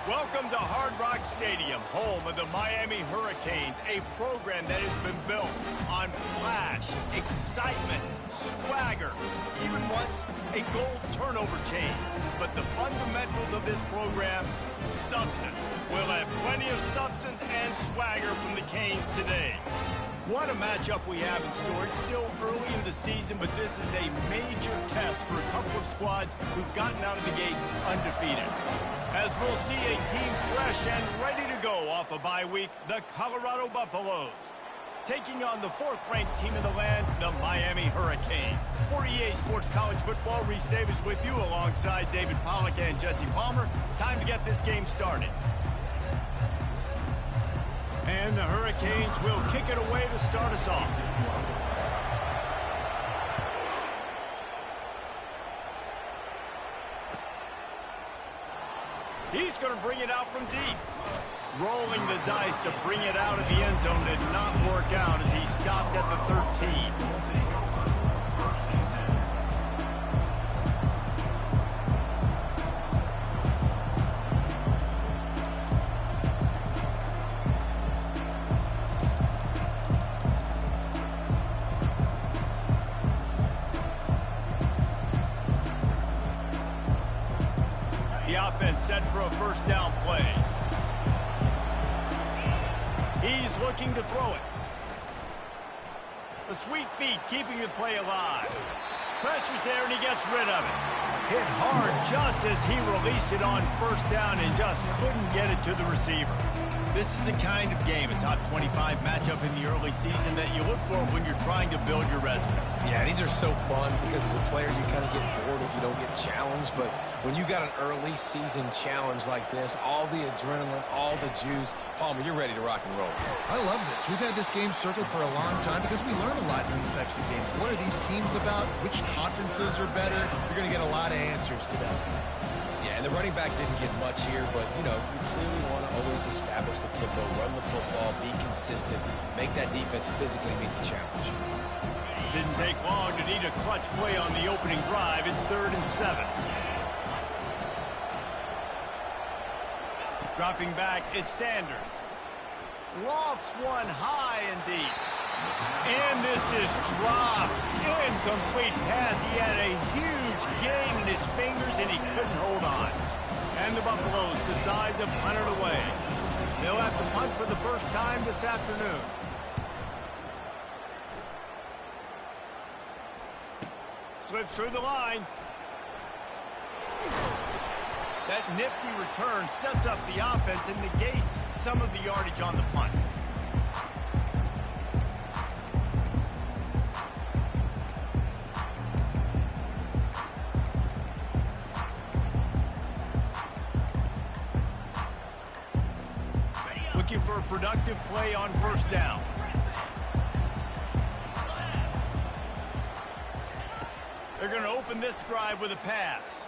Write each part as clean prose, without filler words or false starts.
Welcome to Hard Rock Stadium, home of the Miami Hurricanes, a program that has been built on flash, excitement, swagger, even once a goal turnover chain. But the fundamentals of this program, substance. We'll have plenty of substance and swagger from the Canes today. What a matchup we have in store. It's still early in the season, but this is a major test for a couple of squads who've gotten out of the gate undefeated. As we'll see a team fresh and ready to go off a bye week, the Colorado Buffaloes. Taking on the fourth-ranked team in the land, the Miami Hurricanes. For EA Sports College Football, Reese Davis with you alongside David Pollack and Jesse Palmer. Time to get this game started. And the Hurricanes will kick it away to start us off. He's going to bring it out from deep. Rolling the dice to bring it out of the end zone did not work out as he stopped at the 13. Set for a first down play. He's looking to throw it. The sweet feet keeping the play alive. Pressure's there and he gets rid of it. Hit hard just as he released it on first down and just couldn't get it to the receiver. This is the kind of game, a top 25 matchup in the early season that you look for when you're trying to build your resume. Yeah, these are so fun because as a player you kind of get bored if you don't get challenged, but when you got an early season challenge like this, all the adrenaline, all the juice, Palmer, you're ready to rock and roll. I love this. We've had this game circled for a long time because we learn a lot in these types of games. What are these teams about? Which conferences are better? You're going to get a lot of answers to that. Yeah, and the running back didn't get much here, but, you know, you clearly want to always establish the tempo, run the football, be consistent, make that defense physically meet the challenge. Didn't take long to need a clutch play on the opening drive. It's 3rd and 7. Dropping back, it's Sanders. Lofts one high and deep. And this is dropped. Incomplete pass. He had a huge gain in his fingers and he couldn't hold on. And the Buffaloes decide to punt it away. They'll have to punt for the first time this afternoon. Slips through the line. That nifty return sets up the offense and negates some of the yardage on the punt. Looking for a productive play on first down. They're going to open this drive with a pass.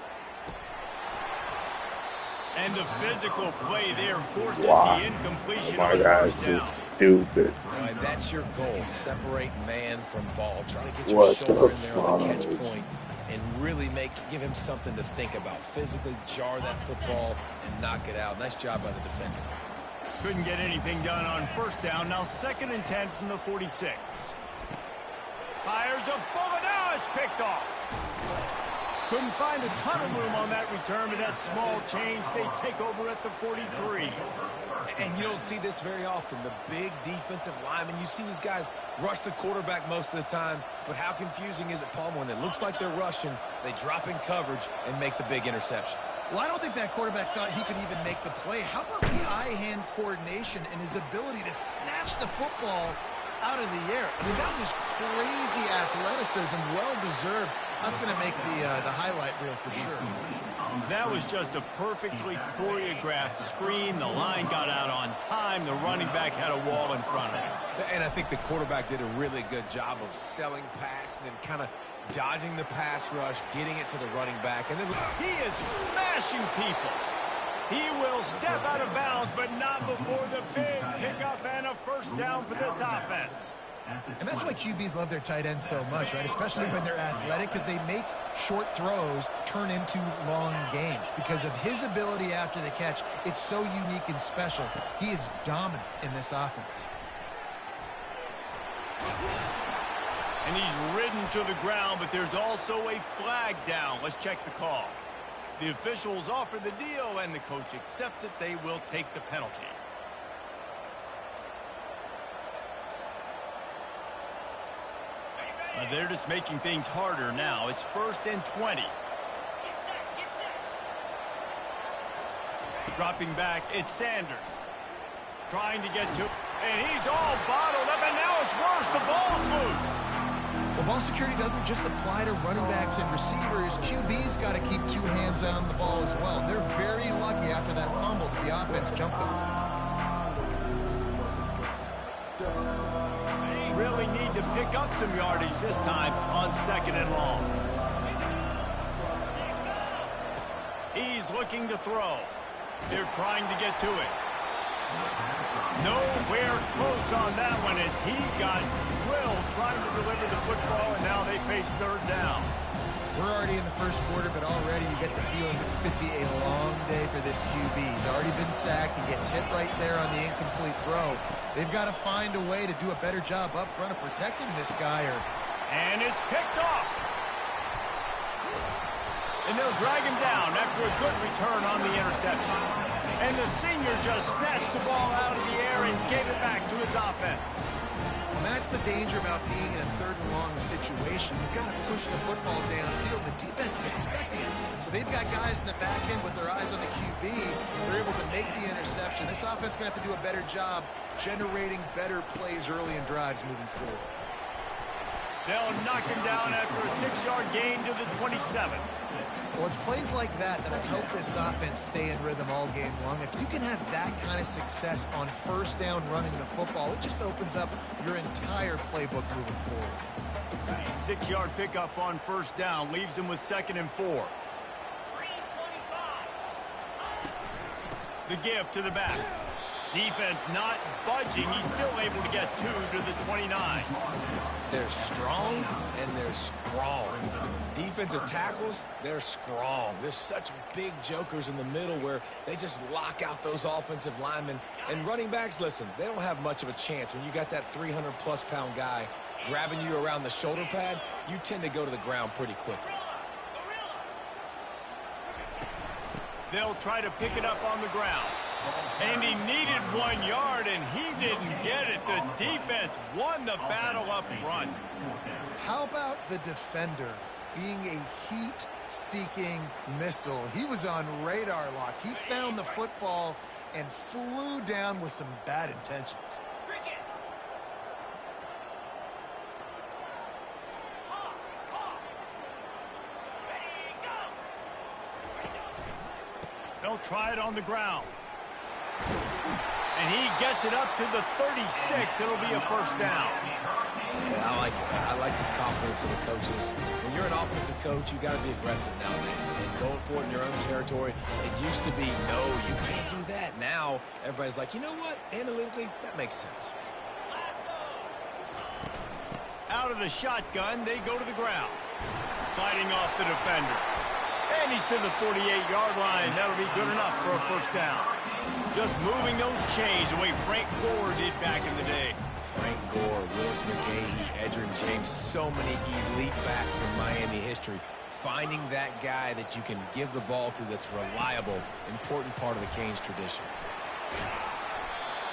And the physical play there forces the incompletion. Oh my gosh, this is stupid. Right, that's your goal. Separate man from ball. Try to get your shoulder in there on the catch point and really give him something to think about. Physically jar that football and knock it out. Nice job by the defender. Couldn't get anything done on first down. Now 2nd and 10 from the 46. Fires a bullet. Now it's picked off. Couldn't find a ton of room on that return, but that small change, they take over at the 43. And you don't see this very often. The big defensive linemen, you see these guys rush the quarterback most of the time, but how confusing is it, Palmer, when it looks like they're rushing, they drop in coverage and make the big interception? Well, I don't think that quarterback thought he could even make the play. How about the eye-hand coordination and his ability to snatch the football out of the air? I mean, that was crazy athleticism, well-deserved. That's going to make the highlight reel for sure. That was just a perfectly choreographed screen. The line got out on time. The running back had a wall in front of him. And I think the quarterback did a really good job of selling pass and then kind of dodging the pass rush, getting it to the running back. And then he is smashing people. He will step out of bounds, but not before the big pickup and a first down for this offense. And that's why QBs love their tight ends so much, right? Especially when they're athletic, because they make short throws turn into long gains. Because of his ability after the catch, it's so unique and special. He is dominant in this offense. And he's ridden to the ground, but there's also a flag down. Let's check the call. The officials offer the deal, and the coach accepts it. They will take the penalty. They're just making things harder now. It's 1st and 20. Dropping back, it's Sanders. Trying to get to, and he's all bottled up, and now it's worse. The ball's loose. Well, ball security doesn't just apply to running backs and receivers. QB's got to keep 2 hands on the ball as well. They're very lucky after that fumble that the offense jumped them. Really need to pick up some yardage this time on 2nd and long. He's looking to throw. They're trying to get to it. Nowhere close on that one as he got drilled trying to deliver the football, and now they face 3rd down. We're already in the first quarter, but already you get the feeling this could be a long day for this QB. He's already been sacked. He gets hit right there on the incomplete throw. They've got to find a way to do a better job up front of protecting this guy. And it's picked off. And they'll drag him down after a good return on the interception. And the senior just snatched the ball out of the air and gave it back to his offense. And that's the danger about being in a 3rd and long situation. You've got to push the football downfield. The defense is expecting it. So they've got guys in the back end with their eyes on the QB. They're able to make the interception. This offense is going to have to do a better job generating better plays early in drives moving forward. They'll knock him down after a 6-yard gain to the 27. Well, it's plays like that that'll help this offense stay in rhythm all game long. If you can have that kind of success on 1st down running the football, it just opens up your entire playbook moving forward. 6-yard pickup on 1st down leaves them with 2nd and 4. The give to the back. Defense not budging. He's still able to get 2 to the 29. They're strong and they're strong. Defensive tackles, they're strong. There's such big jokers in the middle where they just lock out those offensive linemen. And running backs, listen, they don't have much of a chance. When you got that 300-plus pound guy grabbing you around the shoulder pad, you tend to go to the ground pretty quickly. They'll try to pick it up on the ground. And he needed 1 yard, and he didn't get it. The defense won the battle up front. How about the defender being a heat-seeking missile? He was on radar lock. He found the football and flew down with some bad intentions. They'll try it on the ground. And he gets it up to the 36. It'll be a 1st down. Yeah, I like it. I like the confidence of the coaches. When you're an offensive coach, you got to be aggressive nowadays. And going for it in your own territory, it used to be, no, you can't do that. Now, everybody's like, you know what? Analytically, that makes sense. Out of the shotgun, they go to the ground. Fighting off the defender. And he's to the 48-yard line. That'll be good enough for a 1st down. Just moving those chains the way Frank Gore did back in the day. Frank Gore, Willis McGahee, Edgerrin James, so many elite backs in Miami history. Finding that guy that you can give the ball to that's reliable, important part of the Canes tradition.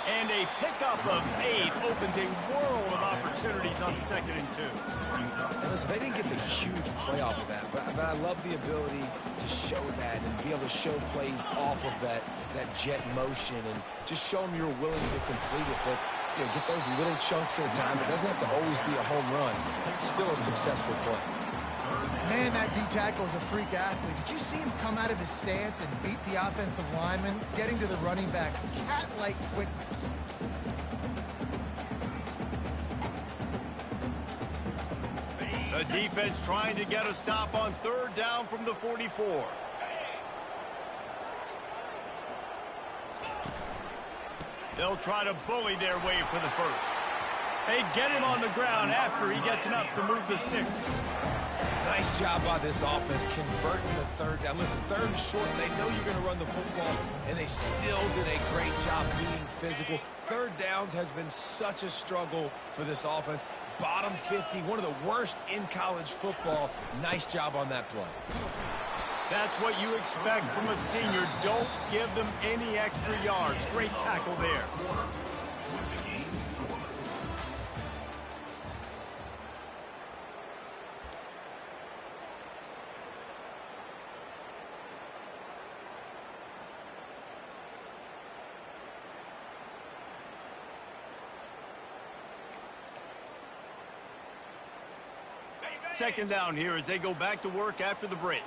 And a pickup of 8 opens a world of opportunities on 2nd and 2. And listen, they didn't get the huge play off of that, but I love the ability to show that and be able to show plays off of that jet motion and just show them you're willing to complete it. But you know, get those little chunks at a time. It doesn't have to always be a home run. It's still a successful play. Man, that D-tackle is a freak athlete. Did you see him come out of his stance and beat the offensive lineman, getting to the running back? Cat-like quickness. The defense trying to get a stop on 3rd down from the 44. They'll try to bully their way for the 1st. They get him on the ground after he gets enough to move the sticks. Nice job by this offense converting the third down. Listen, third and short, they know you're going to run the football, and they still did a great job being physical. Third downs has been such a struggle for this offense. Bottom 50, one of the worst in college football. Nice job on that play. That's what you expect from a senior. Don't give them any extra yards. Great tackle there. Second down here as they go back to work after the break.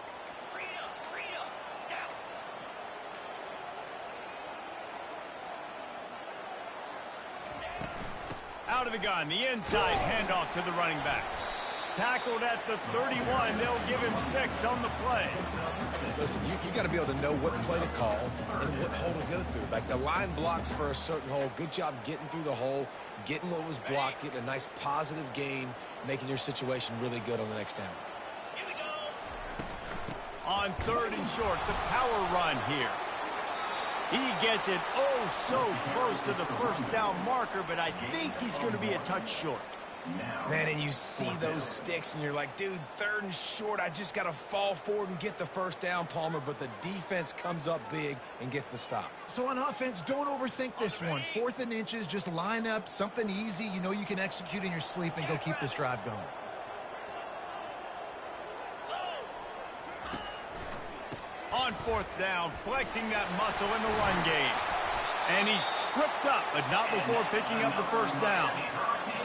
Out of the gun, the inside handoff to the running back. Tackled at the 31. They'll give him 6 on the play. Listen, you got to be able to know what play to call and what hole to go through. Like the line blocks for a certain hole. Good job getting through the hole, getting what was blocked, getting a nice positive gain, making your situation really good on the next down. On third and short, the power run here. He gets it oh so close to the first down marker, but I think he's going to be a touch short. Man, and you see those sticks, and you're like, dude, third and short, I just got to fall forward and get the first down, Palmer, but the defense comes up big and gets the stop. So on offense, don't overthink this one. 4th and inches, just line up, something easy you know you can execute in your sleep and go keep this drive going. On 4th down, flexing that muscle in the run game. And he's tripped up, but not before picking up the first down.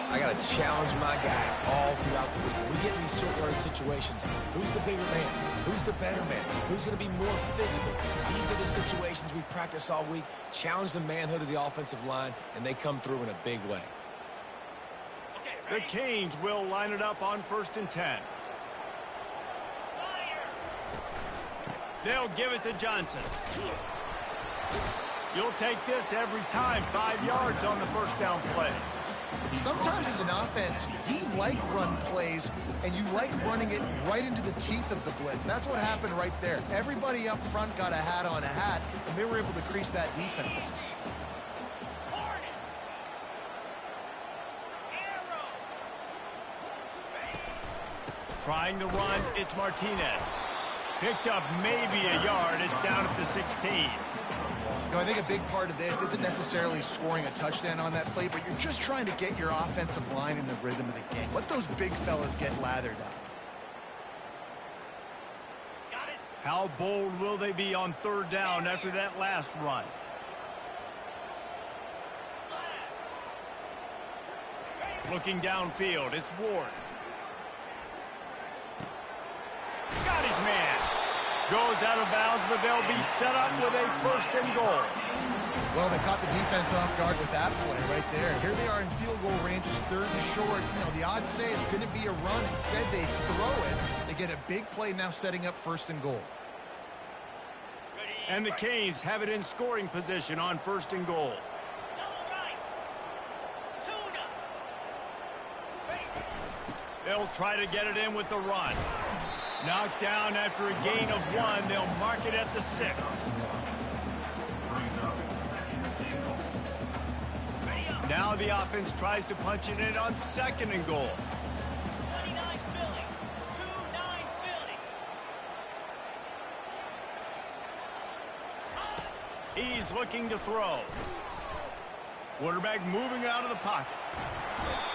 I got to challenge my guys all throughout the week. When we get in these short yardage situations, who's the bigger man? Who's the better man? Who's going to be more physical? These are the situations we practice all week. Challenge the manhood of the offensive line, and they come through in a big way. The Canes will line it up on 1st and 10. They'll give it to Johnson. You'll take this every time. 5 yards on the first down play. Sometimes as an offense, you like run plays, and you like running it right into the teeth of the blitz. That's what happened right there. Everybody up front got a hat on a hat, and they were able to crease that defense. Trying to run, it's Martinez. Picked up maybe a yard. It's down at the 16. You know, I think a big part of this isn't necessarily scoring a touchdown on that play, but you're just trying to get your offensive line in the rhythm of the game. Let those big fellas get lathered up. How bold will they be on 3rd down after that last run? Looking downfield, it's Ward. Got his man. Goes out of bounds, but they'll be set up with a 1st and goal. Well, they caught the defense off guard with that play right there. Here they are in field goal ranges, 3rd and short. You know, the odds say it's going to be a run. Instead, they throw it. They get a big play now setting up 1st and goal. And the Canes have it in scoring position on 1st and goal. They'll try to get it in with the run. Knocked down after a gain of 1. They'll mark it at the 6. Now the offense tries to punch it in on 2nd and goal. He's looking to throw. Quarterback moving out of the pocket.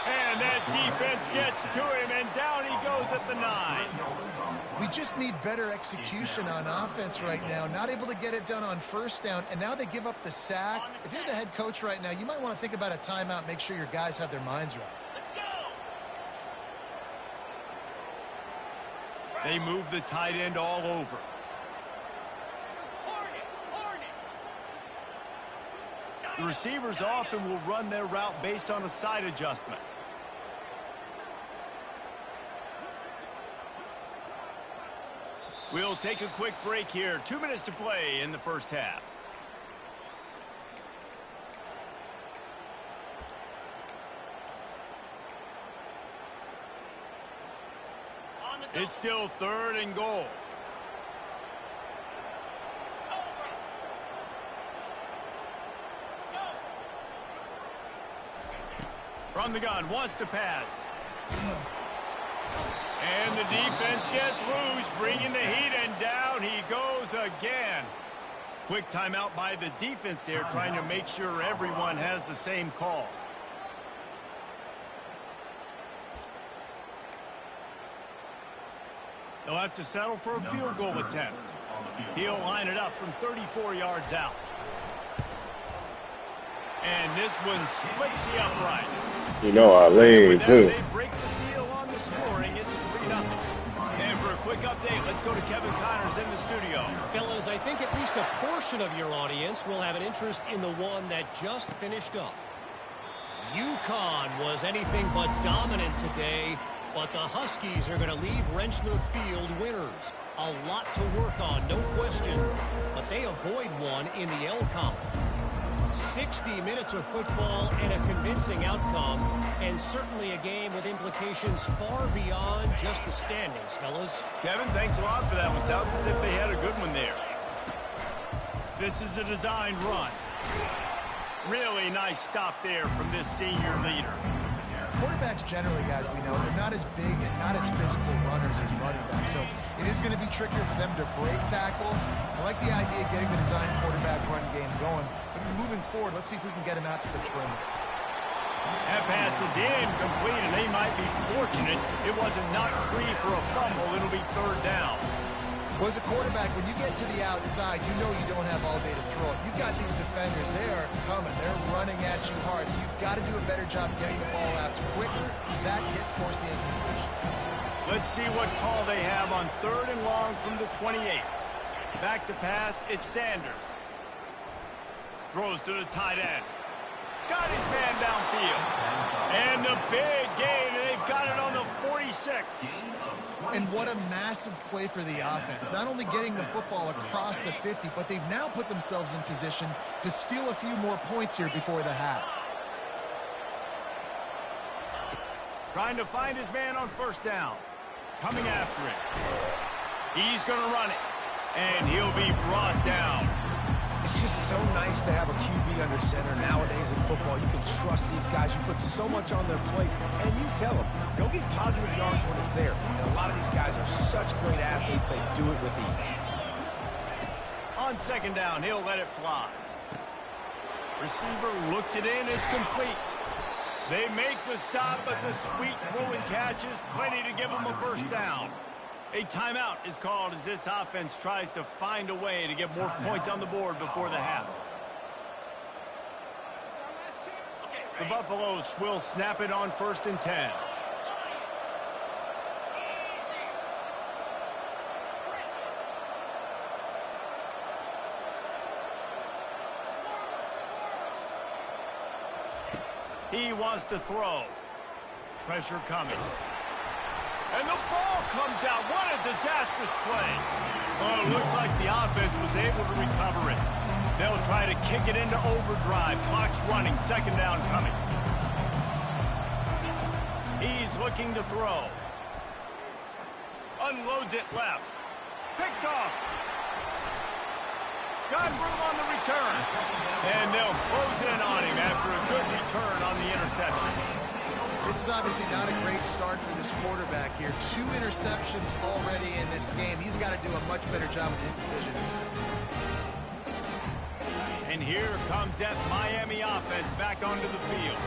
And that defense gets to him, and down he goes at the 9. We just need better execution on offense right now. Not able to get it done on 1st down, and now they give up the sack. If you're the head coach right now, you might want to think about a timeout, make sure your guys have their minds right. They move the tight end all over. The receivers often will run their route based on a side adjustment. We'll take a quick break here. 2 minutes to play in the first half. It's still 3rd and goal. From the gun, wants to pass. And the defense gets loose, bringing the heat, and down he goes again. Quick timeout by the defense there, trying to make sure everyone has the same call. They'll have to settle for a field goal attempt. He'll line it up from 34 yards out. And this one splits the uprights. You know I lean too. They break the seal on the scoring. It's 3-0. And for a quick update, let's go to Kevin Connors in the studio. Fellas, I think at least a portion of your audience will have an interest in the one that just finished up. UConn was anything but dominant today, but the Huskies are going to leave Rentschler Field winners. A lot to work on, no question, but they avoid one in the L column. 60 minutes of football and a convincing outcome, and certainly a game with implications far beyond just the standings, fellas. Kevin, thanks a lot for that one. Sounds as if they had a good one there. This is a designed run. Really nice stop there from this senior leader. Quarterbacks generally, guys, we know, they're not as big and not as physical runners as running backs. So it is going to be trickier for them to break tackles. I like the idea of getting the design quarterback run game going. But moving forward, let's see if we can get him out to the perimeter. That pass is incomplete, and they might be fortunate it wasn't knocked free for a fumble. It'll be 3rd down. Well, as a quarterback, when you get to the outside, you know you don't have all day to throw it. You've got these defenders. They are coming. They're running at you hard. So you've got to do a better job getting the ball out quicker. That hit forced the incompletion. Let's see what call they have on 3rd and long from the 28. Back to pass, it's Sanders. Throws to the tight end. Got his man downfield. And the big gain, and they've got it on the 46. And what a massive play for the offense. Not only getting the football across the 50, but they've now put themselves in position to steal a few more points here before the half. Trying to find his man on 1st down. Coming after it. He's going to run it. And he'll be brought down. It's just so nice to have a QB under center. Nowadays in football, you can trust these guys. You put so much on their plate, and you tell them, go get positive yards when it's there. And a lot of these guys are such great athletes, they do it with ease. On 2nd down, he'll let it fly. Receiver looks it in, it's complete. They make the stop, but the sweet rolling catch is plenty to give them a 1st down. A timeout is called as this offense tries to find a way to get more points on the board before the half. The Buffaloes will snap it on 1st and 10. He wants to throw. Pressure coming. And the ball comes out. What a disastrous play. Oh, it looks like the offense was able to recover it. They'll try to kick it into overdrive. Clock's running. 2nd down coming. He's looking to throw. Unloads it left. Picked off. Got room on the return. And they'll close in on him after a good return on the interception. This is obviously not a great start for this quarterback here. 2 interceptions already in this game. He's got to do a much better job with his decision. And here comes that Miami offense back onto the field.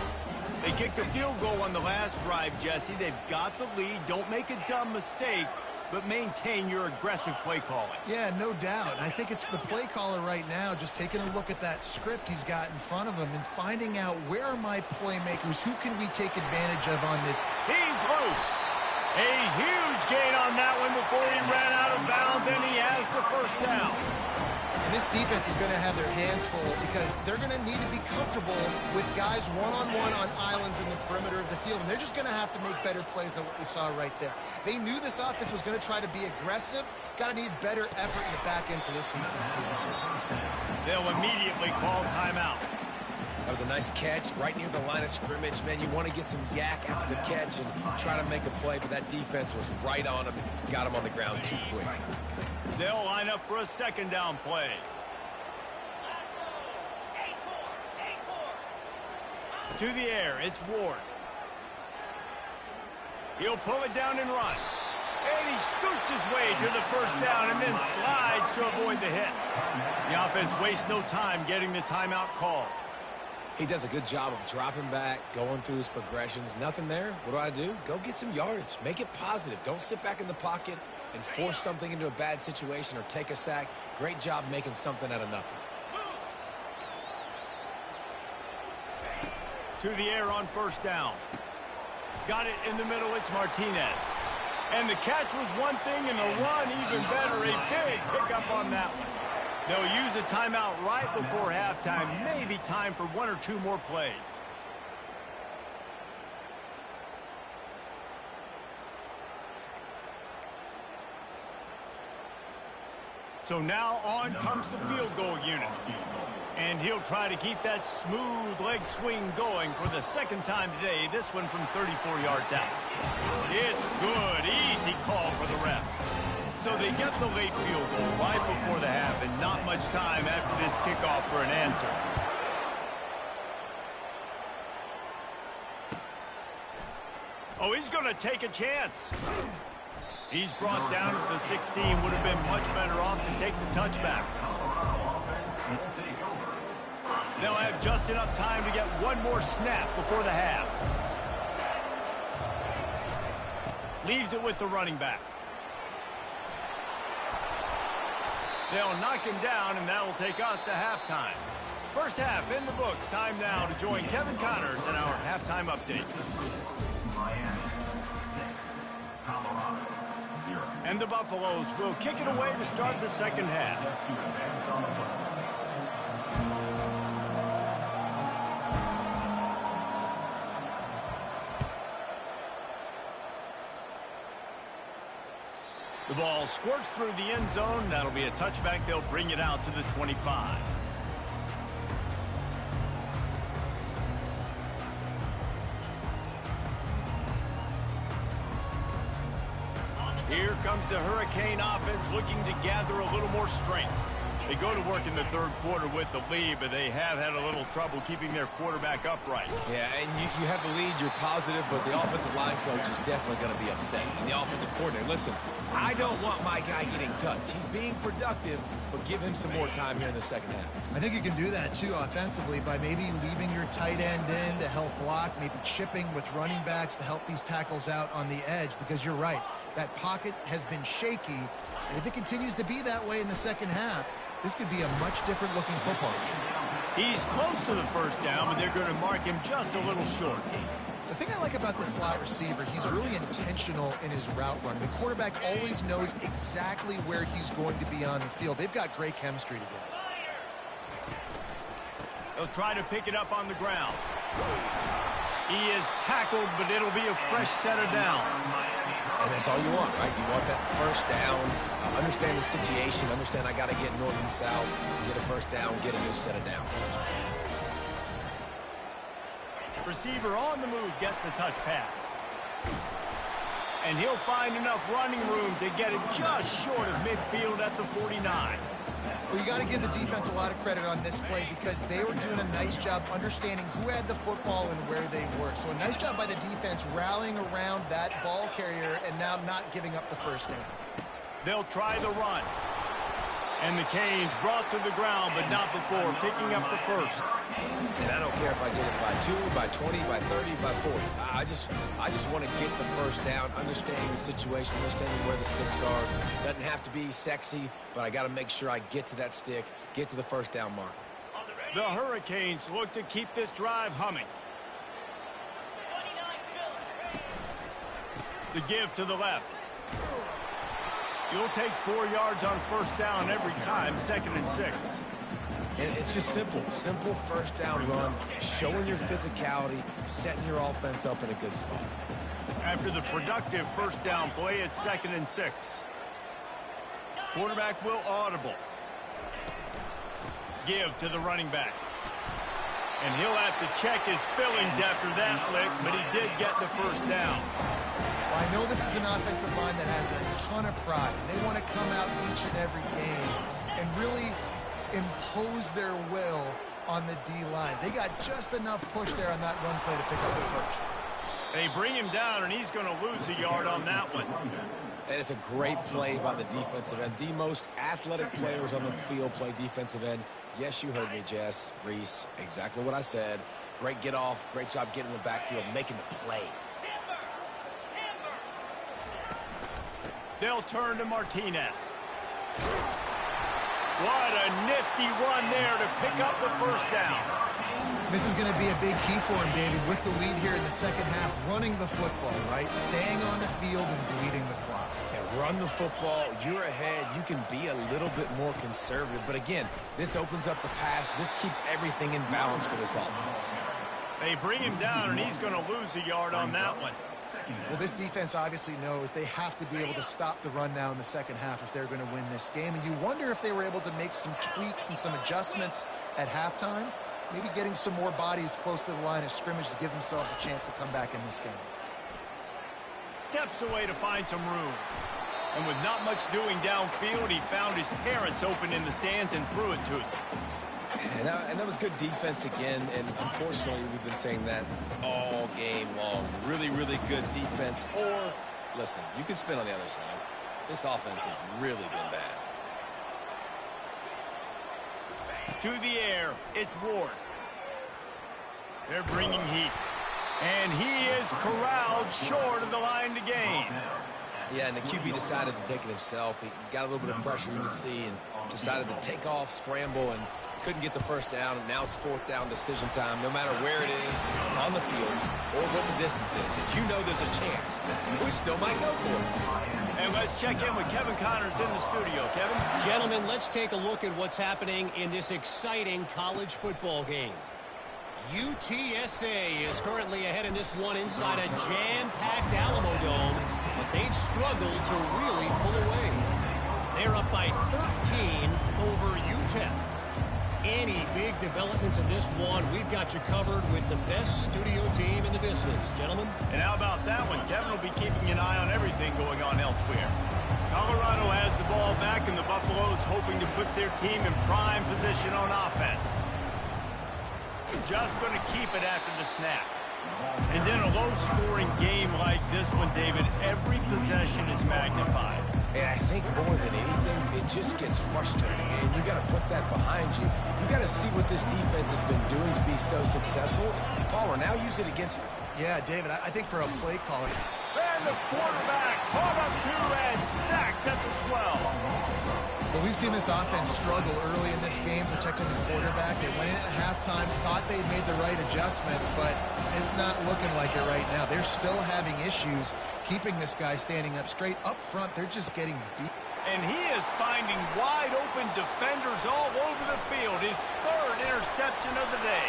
They kicked a field goal on the last drive, Jesse. They've got the lead. Don't make a dumb mistake, but maintain your aggressive play calling. Yeah, no doubt. I think it's the play caller right now just taking a look at that script he's got in front of him and finding out where are my playmakers, who can we take advantage of on this. He's loose. A huge gain on that one before he ran out of bounds, and he has the 1st down. And this defense is going to have their hands full because they're going to need to be comfortable with guys one-on-one on islands in the perimeter of the field. And they're just going to have to make better plays than what we saw right there. They knew this offense was going to try to be aggressive. Got to need better effort in the back end for this defense. They'll immediately call timeout. That was a nice catch right near the line of scrimmage. Man, you want to get some yak after the catch and try to make a play, but that defense was right on him. Got him on the ground too quick. They'll line up for a second down play. To the air, it's Ward. He'll pull it down and run. And he scoots his way to the first down and then slides to avoid the hit. The offense wastes no time getting the timeout called. He does a good job of dropping back, going through his progressions. Nothing there. What do? Go get some yardage. Make it positive. Don't sit back in the pocket and force something into a bad situation or take a sack. Great job making something out of nothing. To the air on first down. Got it in the middle. It's Martinez. And the catch was one thing, and the run even better. A big pickup on that one. They'll use a timeout right before halftime. Maybe time for one or two more plays. So now on comes the field goal unit. And he'll try to keep that smooth leg swing going for the second time today. This one from 34 yards out. It's good. Easy call for the ref. So they get the late field goal right before the half and not much time after this kickoff for an answer. Oh, he's going to take a chance. He's brought down at the 16. Would have been much better off to take the touchback. They'll have just enough time to get one more snap before the half. Leaves it with the running back. They'll knock him down, and that will take us to halftime. First half in the books. Time now to join Kevin Connors in our halftime update. Miami 6, Colorado 0. And the Buffaloes will kick it away to start the second half. The ball squirts through the end zone. That'll be a touchback. They'll bring it out to the 25. Here comes the Hurricane offense looking to gather a little more strength. They go to work in the third quarter with the lead, but they have had a little trouble keeping their quarterback upright. Yeah, and you have the lead, you're positive, but the offensive line coach is definitely going to be upset. And the offensive coordinator, listen, I don't want my guy getting touched. He's being productive, but give him some more time here in the second half. I think you can do that, too, offensively, by maybe leaving your tight end in to help block, maybe chipping with running backs to help these tackles out on the edge, because you're right. That pocket has been shaky, and if it continues to be that way in the second half, this could be a much different looking football. He's close to the first down, but they're going to mark him just a little short. The thing I like about the slot receiver, he's really intentional in his route run. The quarterback always knows exactly where he's going to be on the field. They've got great chemistry together. They'll try to pick it up on the ground. He is tackled, but it'll be a fresh set of downs. And that's all you want, right? You want that first down, understand the situation, understand I got to get north and south, get a first down, get a new set of downs. Receiver on the move gets the touch pass. And he'll find enough running room to get it just short of midfield at the 49. Well, you got to give the defense a lot of credit on this play because they were doing a nice job understanding who had the football and where they were. So a nice job by the defense rallying around that ball carrier and now not giving up the first down. They'll try the run. And the Canes brought to the ground, but not before picking up the first. And I don't care if I get it by 2, by 20, by 30, by 40. I just want to get the first down, understanding the situation, understanding where the sticks are. Doesn't have to be sexy, but I got to make sure I get to that stick, get to the first down mark. The Hurricanes look to keep this drive humming. The give to the left. You'll take 4 yards on first down every time, 2nd and 6. And it's just simple first down run, showing your physicality, setting your offense up in a good spot. After the productive first down play, it's 2nd and 6. Quarterback will audible. Give to the running back. And he'll have to check his feelings after that flick, but he did get the first down. Well, I know this is an offensive line that has a ton of pride. They want to come out each and every game and really impose their will on the D-line. They got just enough push there on that run play to pick up the first. They bring him down, and he's going to lose a yard on that one. And it's a great play by the defensive end. The most athletic players on the field play defensive end. Yes, you heard me, Jess, Reese. Exactly what I said. Great get off. Great job getting in the backfield, making the play. They'll turn to Martinez. What a nifty run there to pick up the first down. This is going to be a big key for him, David, with the lead here in the second half, running the football, right? Staying on the field and bleeding the clock. Yeah, run the football. You're ahead. You can be a little bit more conservative. But again, this opens up the pass. This keeps everything in balance for this offense. They bring him down, and he's going to lose a yard on that one. Well, this defense obviously knows they have to be able to stop the run now in the second half if they're going to win this game. And you wonder if they were able to make some tweaks and some adjustments at halftime, maybe getting some more bodies close to the line of scrimmage to give themselves a chance to come back in this game. Steps away to find some room. And with not much doing downfield, he found his parents open in the stands and threw it to them. And that was good defense again, and unfortunately we've been saying that all game long. Really, really good defense. Or, listen, you can spin on the other side. This offense has really been bad. To the air, it's Ward. They're bringing heat. And he is corralled short of the line to gain. Yeah, and the QB decided to take it himself. He got a little bit of pressure, you can see, and decided to take off, scramble, and couldn't get the first down. And now it's fourth down decision time. No matter where it is on the field or what the distance is, you know there's a chance. We still might go for it. And let's check in with Kevin Connors in the studio. Kevin? Gentlemen, let's take a look at what's happening in this exciting college football game. UTSA is currently ahead in this one inside a jam-packed Alamo Dome, but they've struggled to really pull away. They're up by 13 over UTEP. Any big developments in this one, we've got you covered with the best studio team in the business. Gentlemen? And how about that one? Kevin will be keeping an eye on everything going on elsewhere. Colorado has the ball back, and the Buffaloes hoping to put their team in prime position on offense. Just going to keep it after the snap. And then a low-scoring game like this one, David, every possession is magnified. And I think more than anything, it just gets frustrating. And you got to put that behind you. You got to see what this defense has been doing to be so successful. Palmer, now use it against him. Yeah, David, I think for a play caller. And the quarterback caught up to and sacked at the 12. Well, we've seen this offense struggle early in this game protecting the quarterback. They went in at halftime, thought they'd made the right adjustments, but it's not looking like it right now. They're still having issues keeping this guy standing up straight. Up front, they're just getting beat. And he is finding wide-open defenders all over the field. His third interception of the day.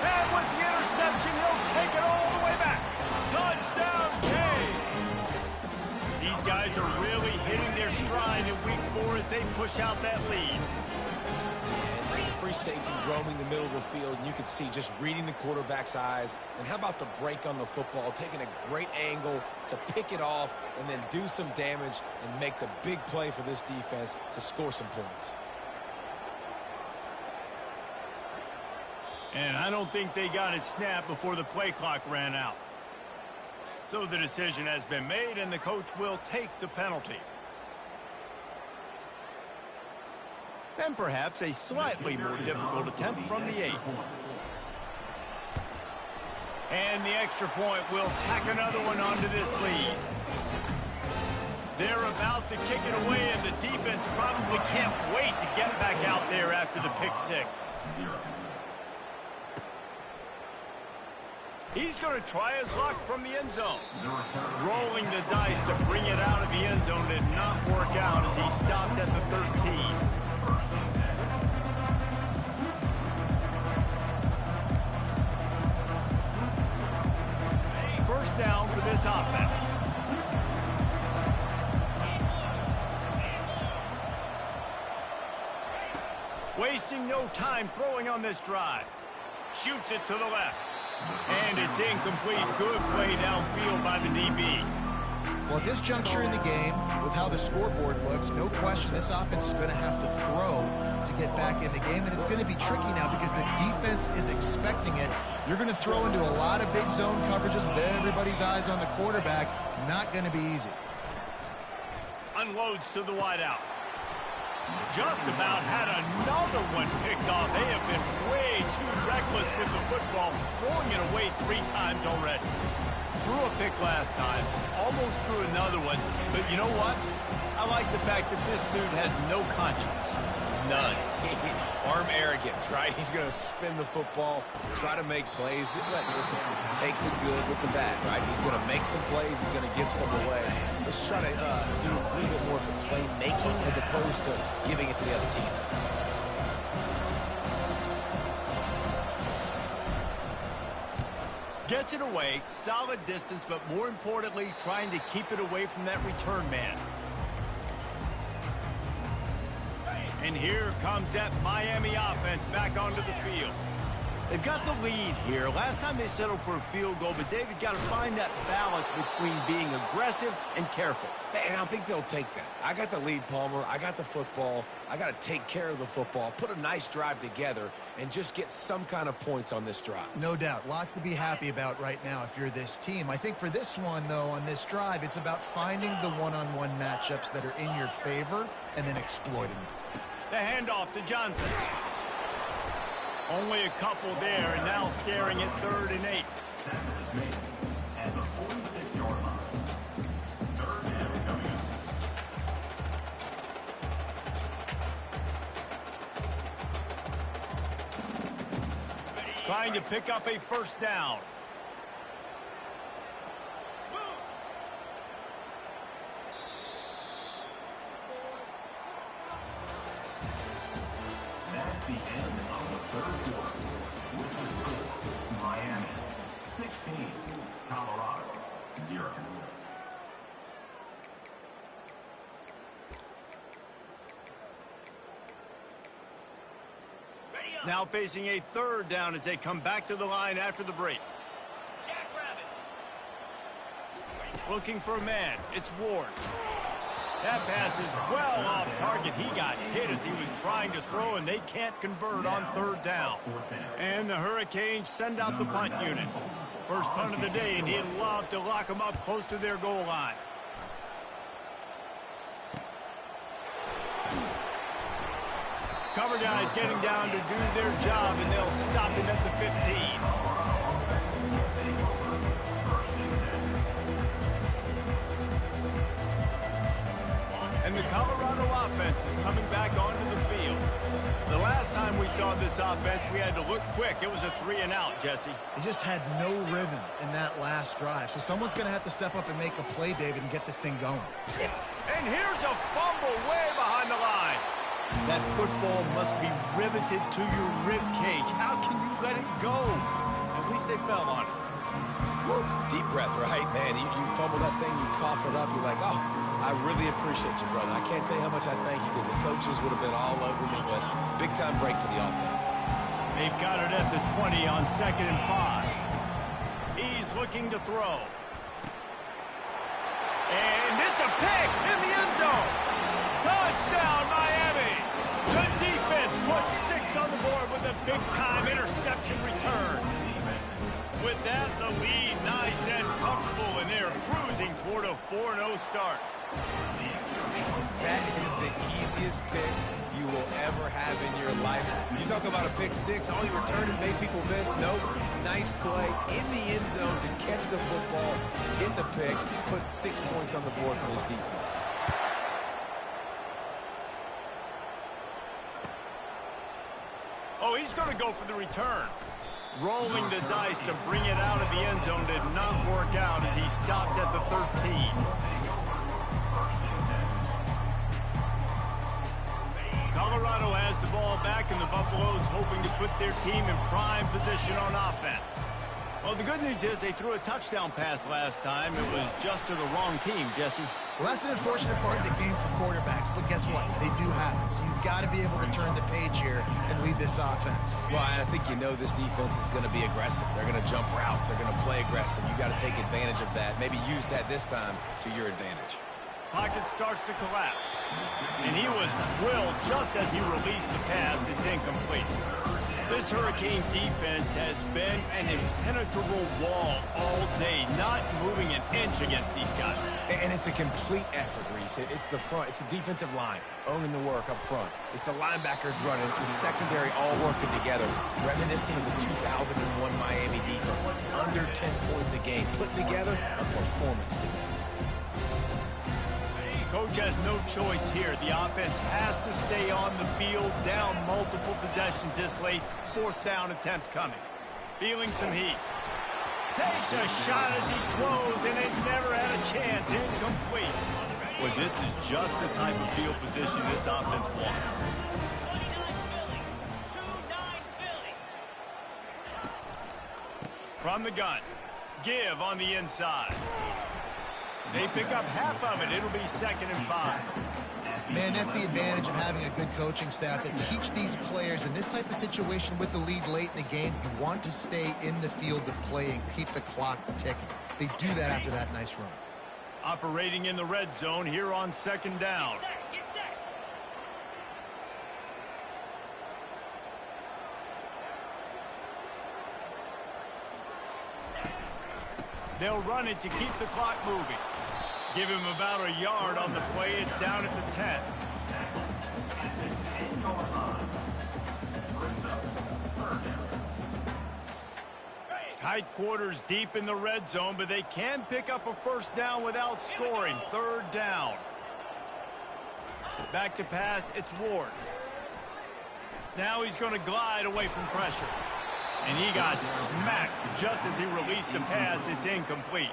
And with the interception, he'll take it all the way back. Touchdown, Canes! These guys are really hitting their stride in week 4 as they push out that lead. And free safety roaming the middle of the field, and you can see just reading the quarterback's eyes. And how about the break on the football, taking a great angle to pick it off and then do some damage and make the big play for this defense to score some points. And I don't think they got it snapped before the play clock ran out. So the decision has been made, and the coach will take the penalty. And perhaps a slightly more difficult attempt from the 8. And the extra point will tack another one onto this lead. They're about to kick it away, and the defense probably can't wait to get back out there after the pick 6. He's going to try his luck from the end zone. Rolling the dice to bring it out of the end zone did not work out as he stopped at the 13. First down for this offense. Wasting no time throwing on this drive. Shoots it to the left. And it's incomplete. Good play downfield by the DB. Well, at this juncture in the game, with how the scoreboard looks, no question this offense is going to have to throw to get back in the game, and it's going to be tricky now because the defense is expecting it. You're going to throw into a lot of big zone coverages with everybody's eyes on the quarterback. Not going to be easy. Unloads to the wideout. Just about had another one picked off. They have been way too reckless with the football, throwing it away 3 times already. Threw a pick last time, almost threw another one, but you know what? I like the fact that this dude has no conscience. None. Arm arrogance, right? He's going to spin the football, try to make plays. Listen, take the good with the bad, right? He's going to make some plays. He's going to give some away. Let's try to do a little bit more of the playmaking as opposed to giving it to the other team. Gets it away, solid distance, but more importantly, trying to keep it away from that return man. And here comes that Miami offense back onto the field. They've got the lead here. Last time they settled for a field goal, but David got to find that balance between being aggressive and careful. And I think they'll take that. I got the lead, Palmer. I got the football. I got to take care of the football, put a nice drive together, and just get some kind of points on this drive. No doubt. Lots to be happy about right now if you're this team. I think for this one, though, on this drive, it's about finding the one-on-one matchups that are in your favor and then exploiting them. The handoff to Johnson. Only a couple there, and now staring at 3rd and 8. And the 46-yard line. 3rd and coming up. Trying to pick up a first down. That's the end of the 3rd quarter. With the score, Miami 16, Colorado 0. Now facing a 3rd down as they come back to the line after the break. Looking for a man. It's Ward. That pass is well off target. He got hit as he was trying to throw, and they can't convert on 3rd down. And the Hurricanes send out the punt unit. First punt of the day, and he'd love to lock them up close to their goal line. Cover guys getting down to do their job, and they'll stop him at the 15. And the Colorado offense is coming back onto the field. The last time we saw this offense, we had to look quick. It was a 3-and-out, Jesse. They just had no rhythm in that last drive. So someone's going to have to step up and make a play, David, and get this thing going. And here's a fumble way behind the line. That football must be riveted to your rib cage. How can you let it go? At least they fell on it. Woo. Deep breath, right, man? You fumble that thing, you cough it up, you're like, oh, I really appreciate you, brother. I can't tell you how much I thank you because the coaches would have been all over me, but big-time break for the offense. They've got it at the 20 on 2nd and 5. He's looking to throw. And it's a pick in the end zone. Touchdown, Miami. The defense puts 6 on the board with a big-time interception return. With that, the lead nice and comfortable, and they're cruising toward a 4-0 start. That is the easiest pick you will ever have in your life. You talk about a pick 6, all you returned and made people miss. Nope. Nice play in the end zone to catch the football, get the pick, put 6 points on the board for this defense. Oh, he's going to go for the return. Rolling the dice to bring it out of the end zone did not work out as he stopped at the 13. Colorado has the ball back, and the Buffaloes hoping to put their team in prime position on offense. Well, the good news is they threw a touchdown pass last time. It was just to the wrong team, Jesse. Well, that's an unfortunate part of the game for quarterbacks, but guess what? They do have it. So you've got to be able to turn the page here and lead this offense. Well, I think you know this defense is going to be aggressive. They're going to jump routes. They're going to play aggressive. You got to take advantage of that. Maybe use that this time to your advantage. Pocket starts to collapse. And he was drilled just as he released the pass. It's incomplete. This Hurricane defense has been an impenetrable wall all day, not moving an inch against these guys. And it's a complete effort, Reese. It's the front. It's the defensive line owning the work up front. It's the linebackers running. It's the secondary all working together, reminiscent of the 2001 Miami defense. Under 10 points a game, putting together a performance today. Coach has no choice here. The offense has to stay on the field, down multiple possessions this late. 4th down attempt coming. Feeling some heat. Takes a shot as he throws, and it never had a chance. Incomplete. Well, this is just the type of field position this offense wants. From the gun. Give on the inside. They pick up half of it. It'll be 2nd and 5. Man, that's the advantage of having a good coaching staff that teach these players in this type of situation with the lead late in the game. You want to stay in the field of play and keep the clock ticking. They do that after that nice run. Operating in the red zone here on 2nd down. They'll run it to keep the clock moving. Give him about a yard on the play. It's down at the 10. Tight quarters deep in the red zone, but they can pick up a 1st down without scoring. 3rd down. Back to pass. It's Ward. Now he's going to glide away from pressure. And he got smacked just as he released the pass. It's incomplete.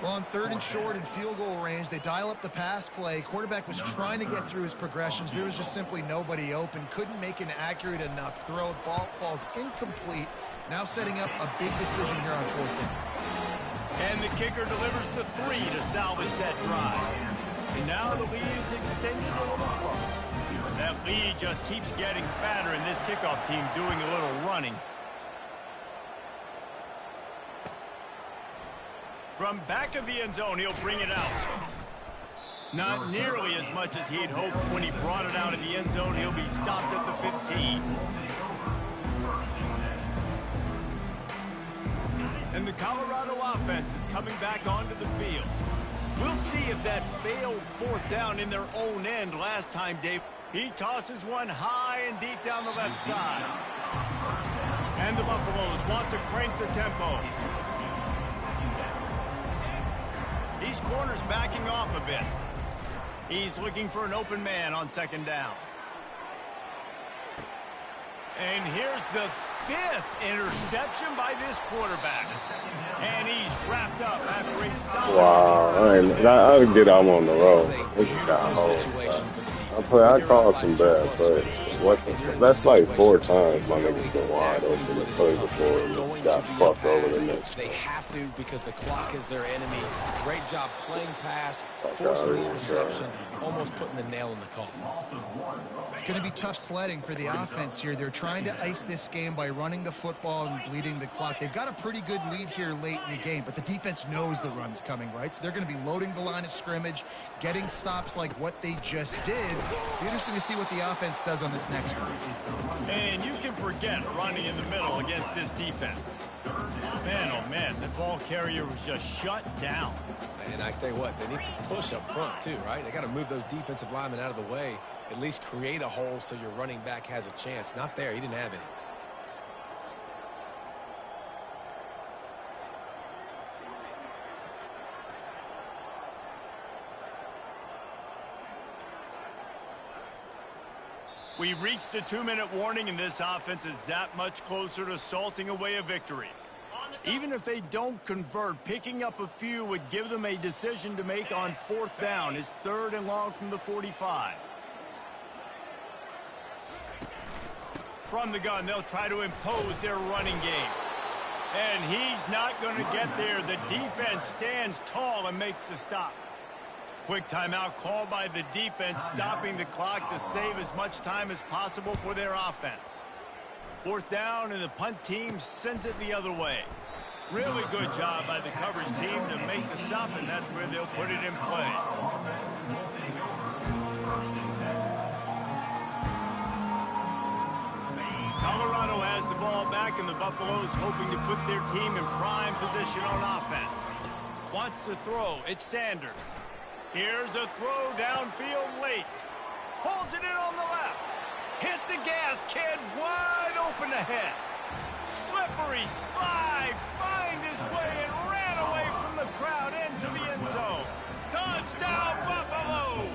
Well, on 3rd and short and field goal range, they dial up the pass play. Quarterback was trying to get through his progressions. There was just simply nobody open. Couldn't make an accurate enough throw. Ball falls incomplete. Now setting up a big decision here on 4th down. And the kicker delivers the 3 to salvage that drive. And now the lead is extended a little further. That lead just keeps getting fatter, and this kickoff team doing a little running. From back of the end zone, he'll bring it out. Not nearly as much as he'd hoped when he brought it out of the end zone. He'll be stopped at the 15. And the Colorado offense is coming back onto the field. We'll see if that failed 4th down in their own end last time, Dave. He tosses one high and deep down the left side. And the Buffaloes want to crank the tempo. These corners backing off a bit. He's looking for an open man on 2nd down. And here's the 5th interception by this quarterback. And he's wrapped up after a solid... Wow, I get out on the road. I call some bad plays. That's like 4 times my nigga's been wide open to play before and got fucked over the next. They have to because the clock is their enemy. Great job playing pass, forcing the interception, almost putting the nail in the coffin. It's going to be tough sledding for the offense here. They're trying to ice this game by running the football and bleeding the clock. They've got a pretty good lead here late in the game, but the defense knows the run's coming, right? So they're going to be loading the line of scrimmage, getting stops like what they just did. Be interesting to see what the offense does on this next one. And you can forget running in the middle against this defense. Man, oh man, the ball carrier was just shut down. And I tell you what, they need some push up front too, right? They got to move those defensive linemen out of the way, at least create a hole so your running back has a chance. Not there, he didn't have any. We've reached the 2-minute warning, and this offense is that much closer to salting away a victory. Even if they don't convert, picking up a few would give them a decision to make on 4th down. It's 3rd and long from the 45. From the gun, they'll try to impose their running game. And he's not going to get there. The defense stands tall and makes the stop. Quick timeout called by the defense, stopping the clock to save as much time as possible for their offense. 4th down, and the punt team sends it the other way. Really good job by the coverage team to make the stop, and that's where they'll put it in play. Colorado has the ball back, and the Buffaloes hoping to put their team in prime position on offense. Wants to throw. It's Sanders. Here's a throw downfield late. Pulls it in on the left. Hit the gas, kid. Wide open ahead. Slippery slide. Find his way and ran away from the crowd into the end zone. Touchdown, Buffalo!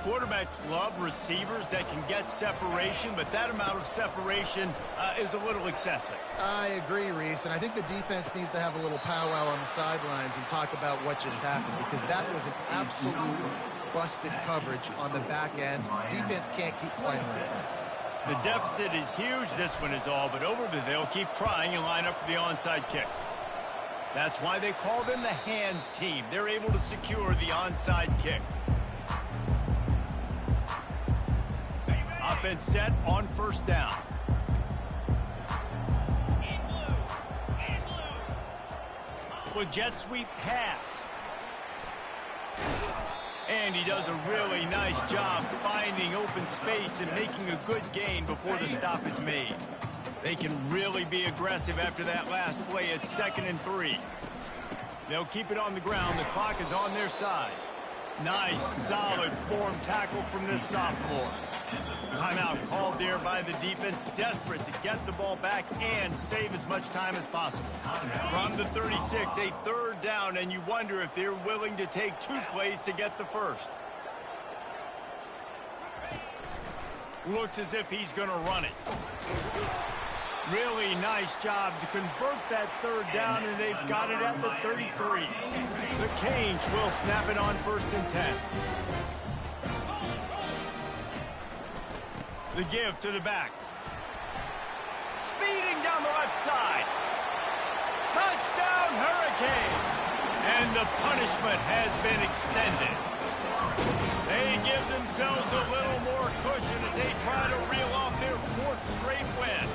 Quarterbacks love receivers that can get separation, but that amount of separation is a little excessive. I agree, Reese, and I think the defense needs to have a little powwow on the sidelines and talk about what just happened, because that was an absolute busted coverage on the back end. Defense can't keep playing like that. The deficit is huge. This one is all but over, but they'll keep trying and line up for the onside kick. That's why they call them the hands team. They're able to secure the onside kick. Offense set on 1st down. With jet sweep pass. And he does a really nice job finding open space and making a good gain before the stop is made. They can really be aggressive after that last play at 2nd and 3. They'll keep it on the ground. The clock is on their side. Nice, solid form tackle from this sophomore. Timeout called there by the defense, desperate to get the ball back and save as much time as possible. From the 36, a 3rd down, and you wonder if they're willing to take 2 plays to get the first. Looks as if he's going to run it. Really nice job to convert that 3rd down, and they've got it at the 33. The Canes will snap it on 1st and 10. The give to the back. Speeding down the left side. Touchdown, Hurricane! And the punishment has been extended. They give themselves a little more cushion as they try to reel off their 4th straight win.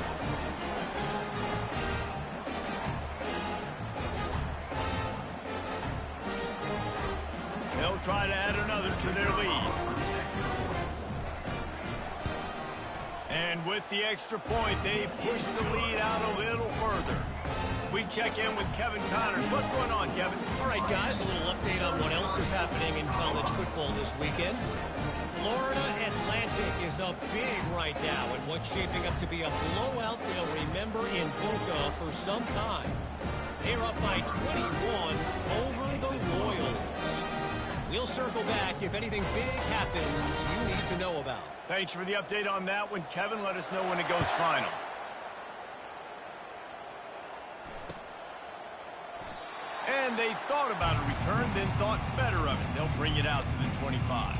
They'll try to add another to their lead. And with the extra point, they push the lead out a little further. We check in with Kevin Connors. What's going on, Kevin? All right, guys, a little update on what else is happening in college football this weekend. Florida Atlantic is up big right now in what's shaping up to be a blowout they'll remember in Boca for some time. They're up by 21 over the Royals. We'll circle back if anything big happens you need to know about. Thanks for the update on that one, Kevin. Let us know when it goes final. And they thought about a return, then thought better of it. They'll bring it out to the 25.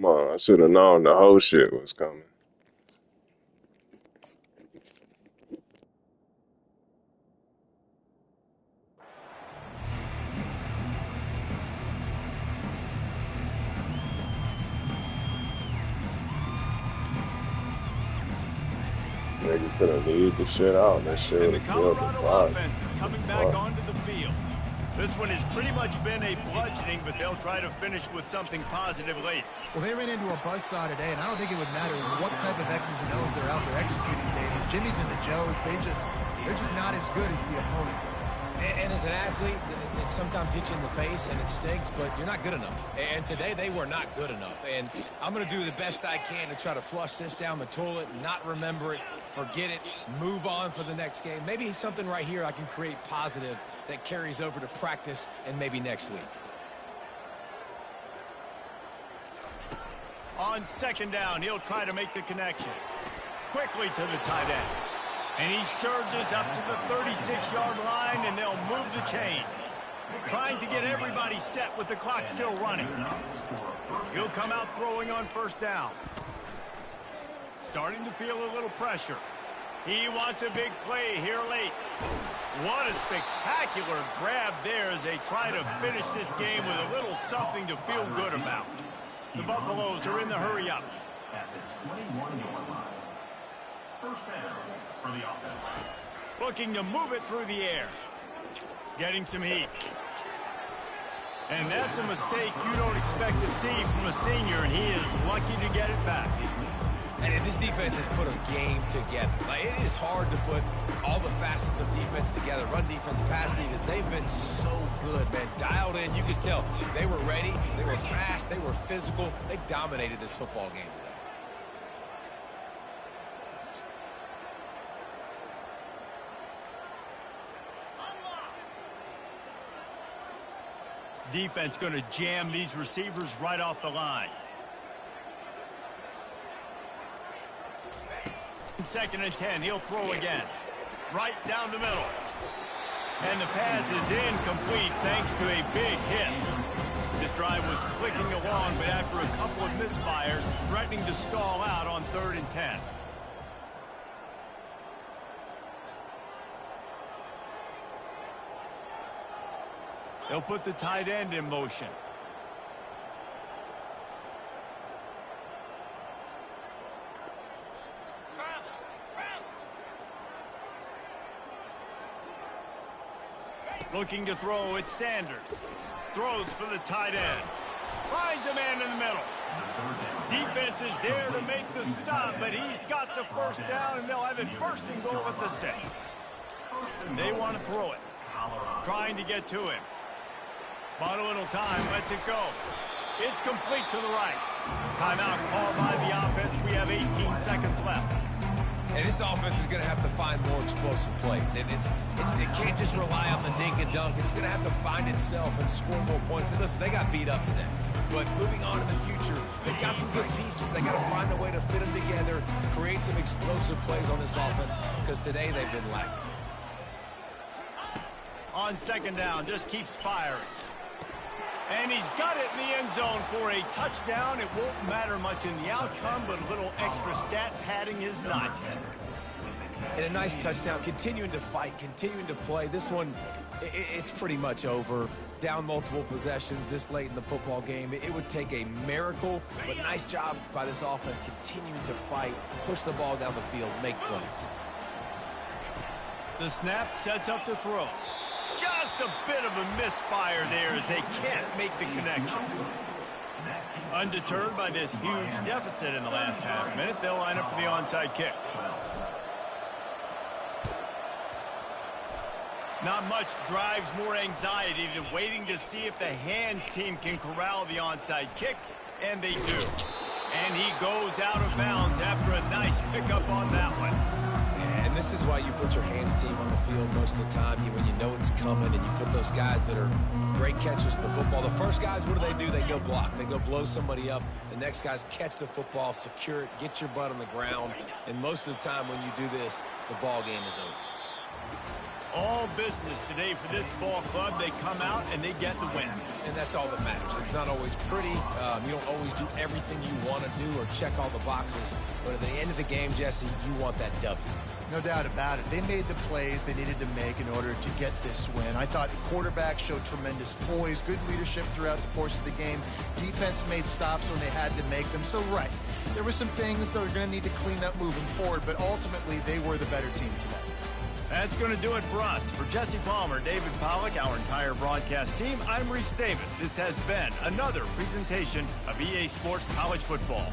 Come on, I should have known the whole shit was coming. Nigga could have lead the shit out. That shit And the would have killed the Colorado fight. offense is coming back onto the field. This one has pretty much been a bludgeoning, but they'll try to finish with something positive late. Well, they ran into a buzzsaw today, and I don't think it would matter what type of X's and O's they're out there executing, David. Jimmy's and the Joes, they're just not as good as the opponent. And as an athlete, it sometimes hits you in the face and it stinks, but you're not good enough. And today they were not good enough. And I'm going to do the best I can to try to flush this down the toilet, not remember it, forget it, move on for the next game. Maybe something right here I can create positive that carries over to practice and maybe next week. On second down, he'll try to make the connection. Quickly to the tight end. And he surges up to the 36-yard line, and they'll move the chain. Trying to get everybody set with the clock still running. He'll come out throwing on first down. Starting to feel a little pressure. He wants a big play here late. What a spectacular grab there as they try to finish this game with a little something to feel good about. The Buffaloes are in the hurry up. At the 21-yard line. First down for the offense. Looking to move it through the air. Getting some heat. And that's a mistake you don't expect to see from a senior, and he is lucky to get it back. And this defense has put a game together. Like, it is hard to put all the facets of defense together. Run defense, pass defense. They've been so good, man. Dialed in. You could tell they were ready. They were fast. They were physical. They dominated this football game today. Defense going to jam these receivers right off the line. Second and 10, he'll throw again. Right down the middle. And the pass is incomplete thanks to a big hit. This drive was clicking along, but after a couple of misfires, threatening to stall out on 3rd and 10. They'll put the tight end in motion. Looking to throw, it's Sanders. Throws for the tight end. Finds a man in the middle. Defense is there to make the stop, but he's got the first down, and they'll have it first and goal at the 6. They want to throw it. Trying to get to him. Bought a little time, lets it go. It's complete to the right. Timeout called by the offense. We have 18 seconds left. And this offense is going to have to find more explosive plays. And it can't just rely on the dink and dunk. It's going to have to find itself and score more points. And listen, they got beat up today. But moving on in the future, they've got some good pieces. They got to find a way to fit them together, create some explosive plays on this offense, because today they've been lacking. On second down, just keeps firing. And he's got it in the end zone for a touchdown. It won't matter much in the outcome, but a little extra stat padding is nice. And a nice touchdown, continuing to fight, continuing to play. This one, it's pretty much over. Down multiple possessions this late in the football game. It would take a miracle, but nice job by this offense continuing to fight, push the ball down the field, make plays. The snap sets up the throw. Just a bit of a misfire there as they can't make the connection. Undeterred by this huge deficit in the last half minute, they'll line up for the onside kick. Not much drives more anxiety than waiting to see if the hands team can corral the onside kick, and they do. And he goes out of bounds after a nice pickup on that one. And this is why you put your hands team on the field most of the time, when you know it's coming, and you put those guys that are great catchers of the football. The first guys, what do? They go block. They go blow somebody up. The next guys catch the football, secure it, get your butt on the ground. And most of the time when you do this, the ball game is over. All business today for this ball club. They come out and they get the win. And that's all that matters. It's not always pretty. You don't always do everything you want to do or check all the boxes. But at the end of the game, Jesse, you want that W. No doubt about it. They made the plays they needed to make in order to get this win. I thought the quarterback showed tremendous poise, good leadership throughout the course of the game. Defense made stops when they had to make them. So, right, there were some things that are going to need to clean up moving forward, but ultimately they were the better team today. That's going to do it for us. For Jesse Palmer, David Pollack, our entire broadcast team, I'm Reese Davis. This has been another presentation of EA Sports College Football.